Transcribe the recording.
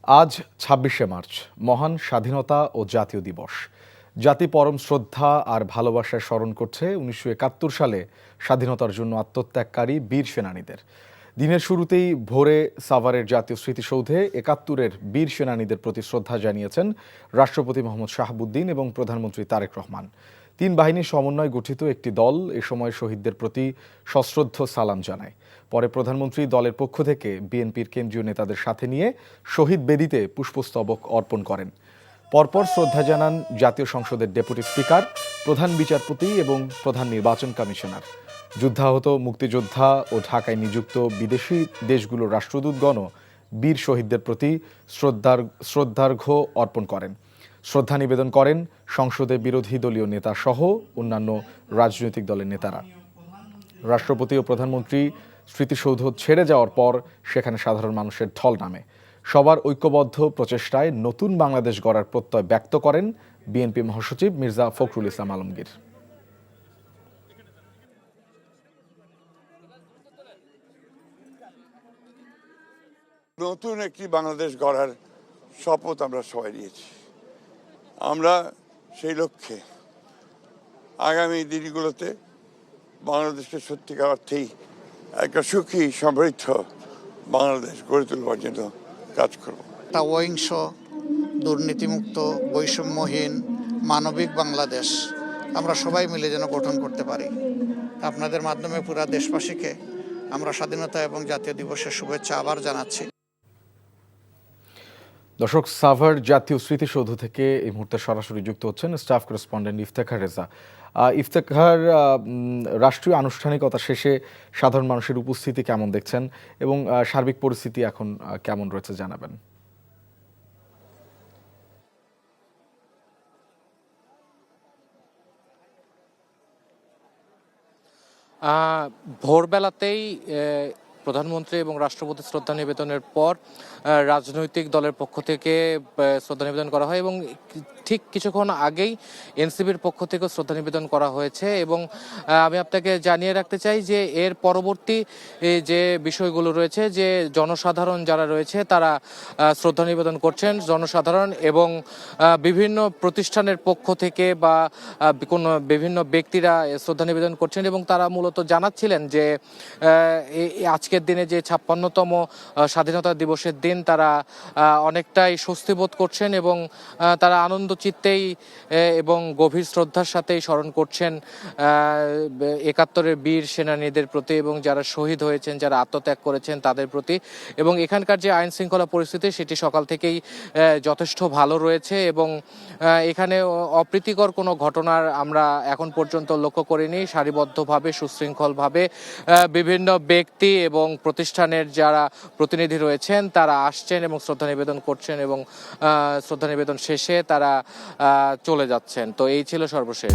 আজ ২৬শে মার্চ মহান স্বাধীনতা ও জাতীয় দিবস। জাতি পরম শ্রদ্ধা আর ভালোবাসায় স্মরণ করছে ১৯৭১ সালে স্বাধীনতার জন্য আত্মত্যাগকারী বীর সেনানীদের। দিনের শুরুতেই ভোরে সাভারের জাতীয় স্মৃতিসৌধে ৭১-এর বীর সেনানীদের প্রতি শ্রদ্ধা জানিয়েছেন রাষ্ট্রপতি মোহাম্মদ শাহাবুদ্দিন এবং প্রধানমন্ত্রী তারেক রহমান। তিন বাহিনীর সমন্বয়ে গঠিত একটি দল এ সময় শহীদদের প্রতি সশ্রদ্ধ সালাম জানায়। পরে প্রধানমন্ত্রী দলের পক্ষ থেকে বিএনপির কেন্দ্রীয় নেতাদের সাথে নিয়ে শহীদ বেদিতে পুষ্পস্তবক অর্পণ করেন। পরপর শ্রদ্ধা জানান জাতীয় সংসদের ডেপুটি স্পিকার, প্রধান বিচারপতি এবং প্রধান নির্বাচন কমিশনার। যুদ্ধাহত মুক্তিযোদ্ধা ও ঢাকায় নিযুক্ত বিদেশি দেশগুলোর রাষ্ট্রদূতগণও বীর শহীদদের প্রতি শ্রদ্ধার্ঘ্য অর্পণ করেন। শ্রদ্ধা নিবেদন করেন সংসদে বিরোধী দলীয় নেতা সহ অন্যান্য রাজনৈতিক দলের নেতারা। রাষ্ট্রপতি ও প্রধানমন্ত্রী স্মৃতিসৌধ ছেড়ে যাওয়ার পর সেখানে সাধারণ মানুষের ঢল নামে। সবার ঐক্যবদ্ধ প্রচেষ্টায় নতুন বাংলাদেশ গড়ার প্রত্যয় ব্যক্ত করেন বিএনপি মহাসচিব মির্জা ফখরুল ইসলাম আলমগীর। নতুন একটি বাংলাদেশ গড়ার শপথ আমরা সবাই নিয়েছি। আমরা সেই লক্ষ্যে আগামী দিনগুলোতে বাংলাদেশকে সত্যিকার অর্থেই একটা সুখী সমৃদ্ধ বাংলাদেশ গড়ে তুলবার জন্য কাজ করব। একটা অহিংস, দুর্নীতিমুক্ত, বৈষম্যহীন, মানবিক বাংলাদেশ আমরা সবাই মিলে যেন গঠন করতে পারি। আপনাদের মাধ্যমে পুরা দেশবাসীকে আমরা স্বাধীনতা এবং জাতীয় দিবসের শুভেচ্ছা আবার জানাচ্ছি। দর্শক, সাভার জাতীয় স্মৃতিসৌধ থেকে এই মুহূর্তে সরাসরি যুক্ত হচ্ছেন স্টাফ করেসপন্ডেন্ট ইফতেখার রেজা। ইফতেখার, রাষ্ট্রীয় আনুষ্ঠানিকতা শেষে সাধারণ মানুষের উপস্থিতি কেমন দেখছেন এবং সার্বিক পরিস্থিতি এখন কেমন রয়েছে জানাবেন। ভোরবেলাতেই প্রধানমন্ত্রী এবং রাষ্ট্রপতি শ্রদ্ধা নিবেদনের পর রাজনৈতিক দলের পক্ষ থেকে শ্রদ্ধা নিবেদন করা হয় এবং ঠিক কিছুক্ষণ আগেই এনসিপির পক্ষ থেকেও শ্রদ্ধা নিবেদন করা হয়েছে। এবং আমি আপনাকে জানিয়ে রাখতে চাই যে এর পরবর্তী যে বিষয়গুলো রয়েছে, যে জনসাধারণ যারা রয়েছে তারা শ্রদ্ধা নিবেদন করছেন, জনসাধারণ এবং বিভিন্ন প্রতিষ্ঠানের পক্ষ থেকে বা কোনো বিভিন্ন ব্যক্তিরা শ্রদ্ধা নিবেদন করছেন এবং তারা মূলত জানাচ্ছিলেন যে আজকের দিনে যে ৫৬তম স্বাধীনতা দিবসের দিন তারা অনেকটাই স্বস্তি বোধ করছেন এবং তারা আনন্দ চিত্তেই এবং গভীর শ্রদ্ধার সাথেই স্মরণ করছেন ৭১-এর বীর সেনানীদের প্রতি এবং যারা শহীদ হয়েছেন, যারা আত্মত্যাগ করেছেন তাদের প্রতি। এবং এখানকার যে আইন শৃঙ্খলা পরিস্থিতি সেটি সকাল থেকেই যথেষ্ট ভালো রয়েছে এবং এখানে অপ্রীতিকর কোনো ঘটনার আমরা এখন পর্যন্ত লক্ষ্য করিনি। সারিবদ্ধভাবে সুশৃঙ্খলভাবে বিভিন্ন ব্যক্তি এবং প্রতিষ্ঠানের যারা প্রতিনিধি রয়েছেন তারা আসছেন এবং শ্রদ্ধা নিবেদন করছেন এবং শ্রদ্ধা নিবেদন শেষে তারা চলে যাচ্ছেন। তো এই ছিল সর্বশেষ।